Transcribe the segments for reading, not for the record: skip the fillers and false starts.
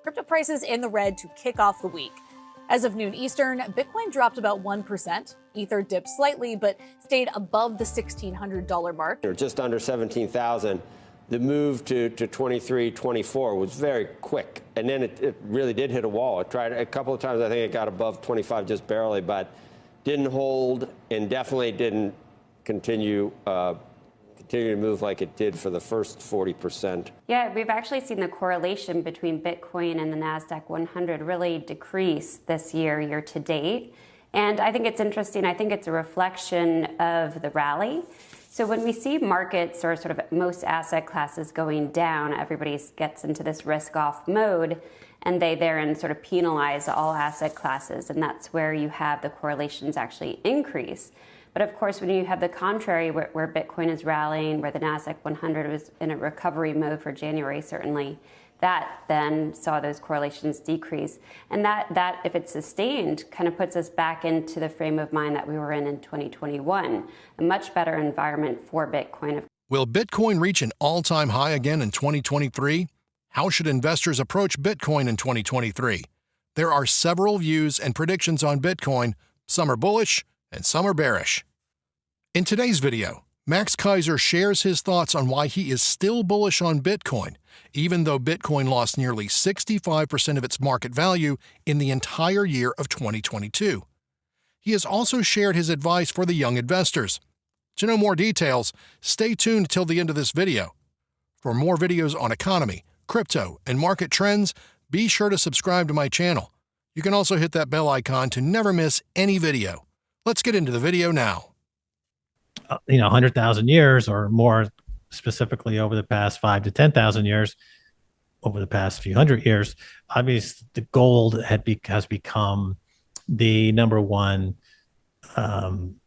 Crypto prices in the red to kick off the week. As of noon Eastern, Bitcoin dropped about 1%. Ether dipped slightly, but stayed above the $1,600 mark. Just under 17,000. The move to 23, 24 was very quick. And then it really did hit a wall. It tried a couple of times. I think it got above 25 just barely, but didn't hold and definitely didn't continue to move like it did for the first 40%. Yeah, we've actually seen the correlation between Bitcoin and the NASDAQ 100 really decrease this year to date. And I think it's interesting. I think it's a reflection of the rally. So when we see markets or sort of most asset classes going down, everybody gets into this risk-off mode, and they therein sort of penalize all asset classes. And that's where you have the correlations actually increase. But of course, when you have the contrary, where Bitcoin is rallying, where the NASDAQ 100 was in a recovery mode for January, certainly, that then saw those correlations decrease. And that, if it's sustained, kind of puts us back into the frame of mind that we were in 2021, a much better environment for Bitcoin. Will Bitcoin reach an all-time high again in 2023? How should investors approach Bitcoin in 2023? There are several views and predictions on Bitcoin. Some are bullish and some are bearish. In today's video, Max Keiser shares his thoughts on why he is still bullish on Bitcoin, even though Bitcoin lost nearly 65% of its market value in the entire year of 2022. He has also shared his advice for the young investors. To know more details, stay tuned till the end of this video. For more videos on economy, crypto, and market trends, be sure to subscribe to my channel. You can also hit that bell icon to never miss any video. Let's get into the video now. 100,000 years or more, specifically over the past 5 to 10,000 years, over the past few hundred years, obviously the gold has become the number one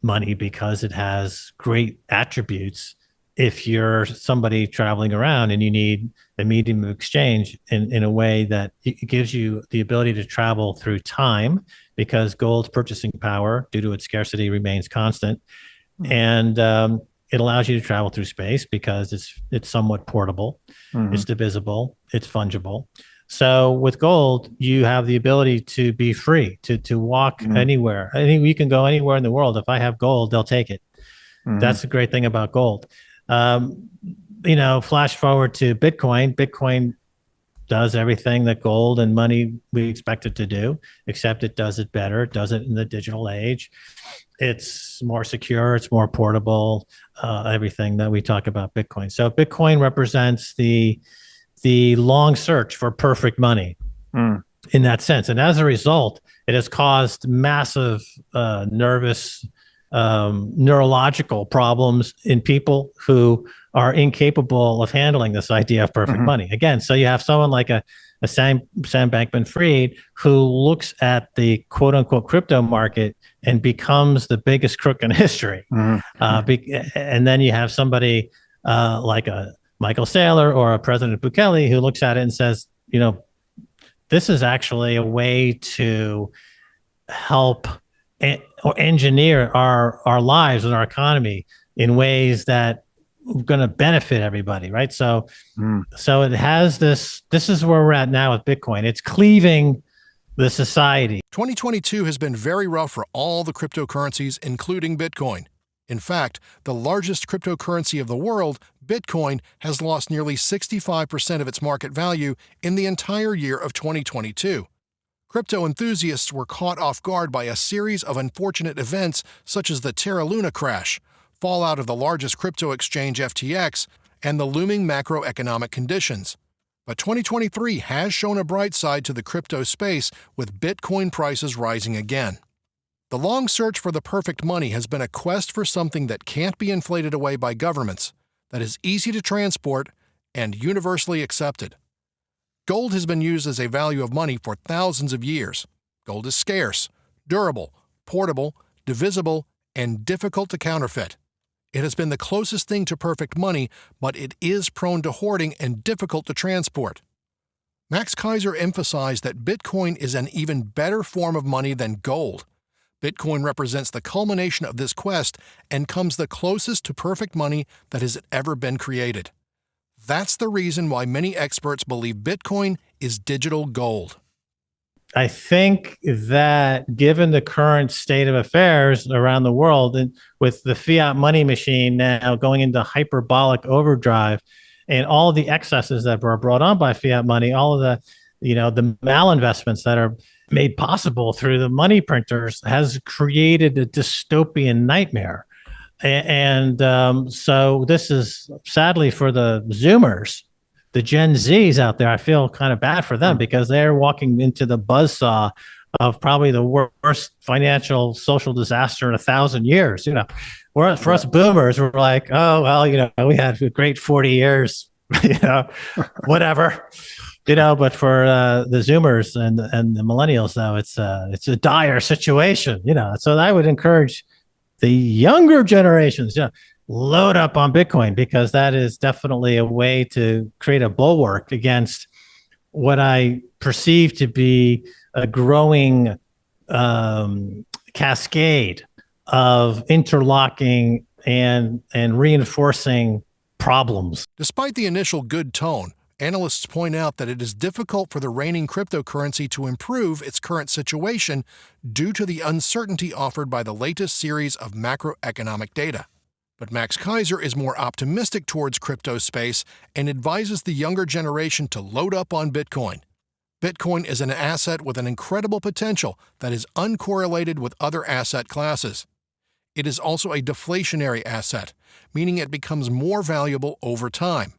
money because it has great attributes. If you're somebody traveling around and you need a medium of exchange in a way that it gives you the ability to travel through time, because gold's purchasing power due to its scarcity remains constant. And it allows you to travel through space because it's somewhat portable, it's divisible, it's fungible. So with gold, you have the ability to be free, to walk anywhere. I think you can go anywhere in the world. If I have gold, they'll take it. That's the great thing about gold. Flash forward to Bitcoin. Bitcoin does everything that gold and money we expect it to do, except it does it better. It does it in the digital age. It's more secure. It's more portable. Everything that we talk about Bitcoin. So Bitcoin represents the long search for perfect money in that sense. And as a result, it has caused massive neurological problems in people who are incapable of handling this idea of perfect money. Again, so you have someone like a Sam Bankman-Fried who looks at the quote-unquote crypto market and becomes the biggest crook in history. And then you have somebody like a Michael Saylor or a President Bukele who looks at it and says, this is actually a way to help or engineer our lives and our economy in ways that are going to benefit everybody, right? So it has this is where we're at now with Bitcoin. It's cleaving the society. 2022 has been very rough for all the cryptocurrencies, including Bitcoin. In fact, the largest cryptocurrency of the world, Bitcoin, has lost nearly 65% of its market value in the entire year of 2022. Crypto enthusiasts were caught off guard by a series of unfortunate events such as the Terra Luna crash, fallout of the largest crypto exchange FTX, and the looming macroeconomic conditions. But 2023 has shown a bright side to the crypto space, with Bitcoin prices rising again. The long search for the perfect money has been a quest for something that can't be inflated away by governments, that is easy to transport, and universally accepted. Gold has been used as a value of money for thousands of years. Gold is scarce, durable, portable, divisible, and difficult to counterfeit. It has been the closest thing to perfect money, but it is prone to hoarding and difficult to transport. Max Keiser emphasized that Bitcoin is an even better form of money than gold. Bitcoin represents the culmination of this quest and comes the closest to perfect money that has ever been created. That's the reason why many experts believe Bitcoin is digital gold. I think that given the current state of affairs around the world, and with the fiat money machine now going into hyperbolic overdrive, and all the excesses that were brought on by fiat money, all of the, the malinvestments that are made possible through the money printers, has created a dystopian nightmare. And so this is sadly for the Zoomers, the Gen Zs out there. I feel kind of bad for them because they're walking into the buzzsaw of probably the worst financial social disaster in 1,000 years. For us boomers, we're like, oh, well, we had a great 40 years, whatever. But for the Zoomers and the millennials, though, it's a dire situation. So I would encourage the younger generations, load up on Bitcoin, because that is definitely a way to create a bulwark against what I perceive to be a growing cascade of interlocking and reinforcing problems. Despite the initial good tone, analysts point out that it is difficult for the reigning cryptocurrency to improve its current situation due to the uncertainty offered by the latest series of macroeconomic data. But Max Keiser is more optimistic towards crypto space and advises the younger generation to load up on Bitcoin. Bitcoin is an asset with an incredible potential that is uncorrelated with other asset classes. It is also a deflationary asset, meaning it becomes more valuable over time.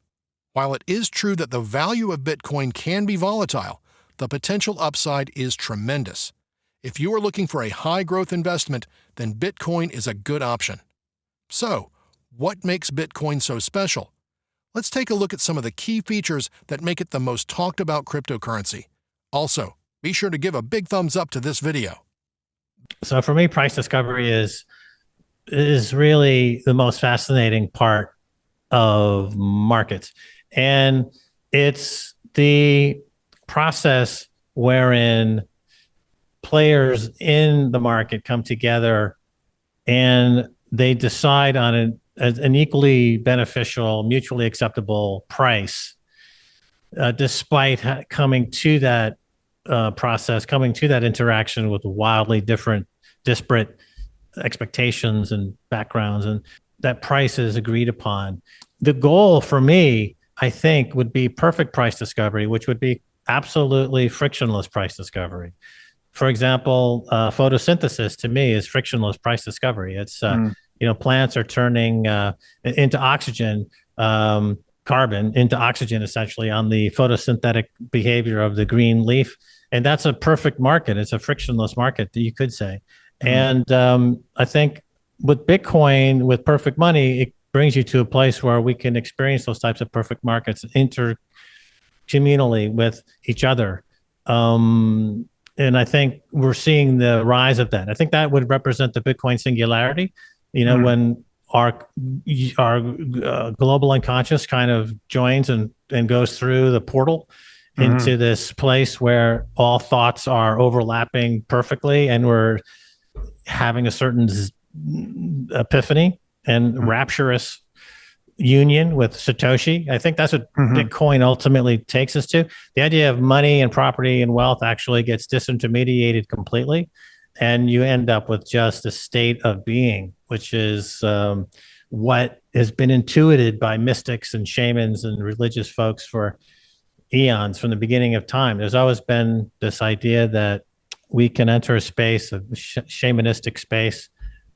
While it is true that the value of Bitcoin can be volatile, the potential upside is tremendous. If you are looking for a high-growth investment, then Bitcoin is a good option. So, what makes Bitcoin so special? Let's take a look at some of the key features that make it the most talked about cryptocurrency. Also, be sure to give a big thumbs up to this video. So for me, price discovery is really the most fascinating part of markets. And it's the process wherein players in the market come together and they decide on an equally beneficial, mutually acceptable price, despite coming to that process, coming to that interaction with wildly different, disparate expectations and backgrounds, and that price is agreed upon. The goal for me, I think, would be perfect price discovery, which would be absolutely frictionless price discovery. For example, photosynthesis to me is frictionless price discovery. It's plants are turning into oxygen, carbon into oxygen, essentially, on the photosynthetic behavior of the green leaf, and that's a perfect market. It's a frictionless market, you could say. And I think with Bitcoin, with perfect money, it brings you to a place where we can experience those types of perfect markets intercommunally with each other. And I think we're seeing the rise of that. I think that would represent the Bitcoin singularity, when our global unconscious kind of joins and goes through the portal into this place where all thoughts are overlapping perfectly, and we're having a certain epiphany and rapturous union with Satoshi. I think that's what Bitcoin ultimately takes us to. The idea of money and property and wealth actually gets disintermediated completely, and you end up with just a state of being, which is what has been intuited by mystics and shamans and religious folks for eons, from the beginning of time. There's always been this idea that we can enter a space of shamanistic space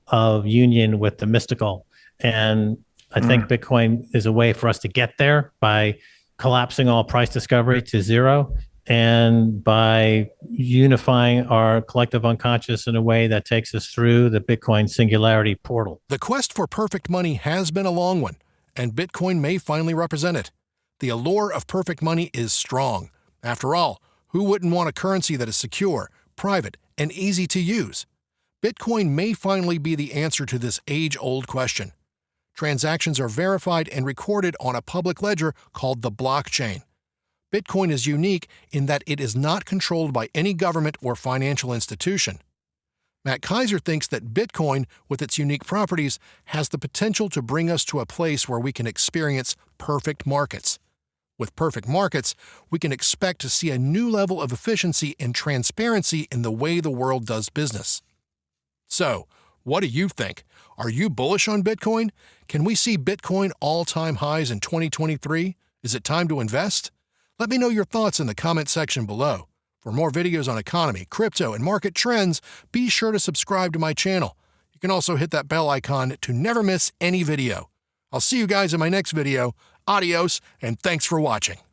of union with the mystical. And I think Bitcoin is a way for us to get there by collapsing all price discovery to zero, and by unifying our collective unconscious in a way that takes us through the Bitcoin singularity portal. The quest for perfect money has been a long one, and Bitcoin may finally represent it. The allure of perfect money is strong. After all, who wouldn't want a currency that is secure, private, and easy to use? Bitcoin may finally be the answer to this age-old question. Transactions are verified and recorded on a public ledger called the blockchain. Bitcoin is unique in that it is not controlled by any government or financial institution. Matt Keiser thinks that Bitcoin, with its unique properties, has the potential to bring us to a place where we can experience perfect markets. With perfect markets, we can expect to see a new level of efficiency and transparency in the way the world does business. So, what do you think? Are you bullish on Bitcoin? Can we see Bitcoin all-time highs in 2023? Is it time to invest? Let me know your thoughts in the comment section below. For more videos on economy, crypto, and market trends, be sure to subscribe to my channel. You can also hit that bell icon to never miss any video. I'll see you guys in my next video. Adios, and thanks for watching.